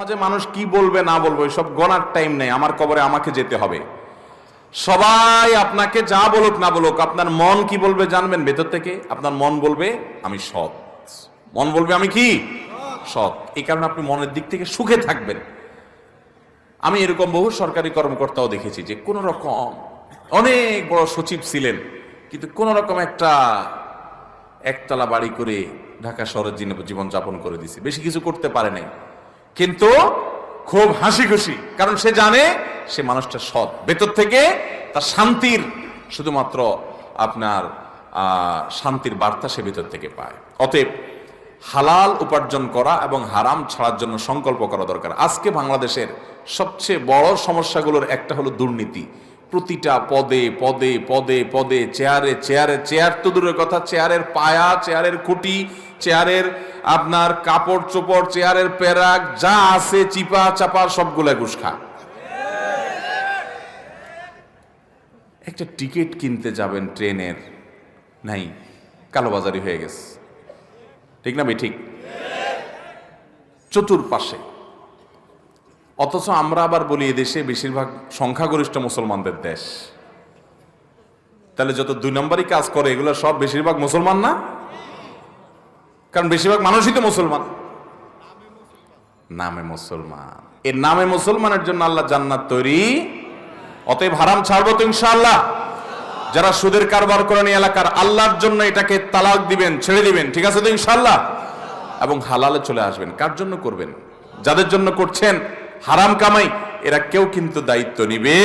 যে মানুষ কি বলবে না বলবে সব গণার টাইম নেই। আমার কবরে আমাকে যেতে হবে। সবাই আপনাকে যা বলুক না বলুক, আপনার মন কি বলবে জানবেন? ভেতর থেকে আপনার মন বলবে আমি সৎ, মন বলবে আমি কি সৎ। এই কারণে আপনি মনের দিক থেকে সুখে থাকবেন। আমি এরকম বহু সরকারি কর্মকর্তাও দেখেছি যে কোন রকম অনেক বড় সচিব ছিলেন, কিন্তু কোন রকম একটা একতলা বাড়ি করে ঢাকা শহরের জীবন যাপন করে দিছে, বেশি কিছু করতে পারে নাই, কিন্তু খুব হাসি খুশি। কারণ সে জানে সে মানুষটা সৎ, ভেতর থেকে তার শান্তির শুধুমাত্র আপনার শান্তির বার্তা সে ভেতর থেকে পায়। অতএব হালাল উপার্জন করা এবং হারাম ছাড়ার জন্য সংকল্প করা দরকার। আজকে বাংলাদেশের সবচেয়ে বড় সমস্যাগুলোর একটা হলো দুর্নীতি। প্রতিটা পদে পদে পদে পদে চেয়ারে চেয়ারে, চেয়ার তো দূরের কথা, চেয়ারের পায়া, চেয়ারের খুঁটি, চেয়ারের আপনার কাপড় চোপড়, চেয়ারের পেরাক যা আছে চিপা চাপা সবগুলা ঘুষ খা। একটা টিকিট কিনতে যাবেন ট্রেনের, নাই, কালোবাজারি হয়ে গেছে, ঠিক না ভাই? ঠিক। চতুর্পাশে। অথচ আমরা আবার বলি এদেশে বেশিরভাগ সংখ্যাগরিষ্ঠ মুসলমানদের দেশ। তাহলে যত দুই নম্বরই কাজ করে এগুলো সব বেশিরভাগ মুসলমান না? কারণ বেশিরভাগ মানুষই তো মুসলমান, নামে মুসলমান। এর নামে মুসলমানের জন্য আল্লাহ জান্নাত তৈরি। অতএব হারাম ছাড়বো তো ইনশাআল্লাহ। যারা সুদের কারবার করেন এই এলাকার, আল্লাহর জন্য এটাকে তালাক দিবেন, ছেড়ে দিবেন, ঠিক আছে তো ইনশাআল্লাহ? এবং হালালে চলে আসবেন। কার জন্য করবেন? যাদের জন্য করছেন হারাম কামাই, এরা কেউ কিন্তু দায়িত্ব নিবে।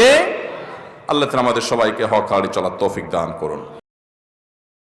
আল্লাহ তাআলা আমাদের সবাইকে হক হালালে চলার তৌফিক দান করুন।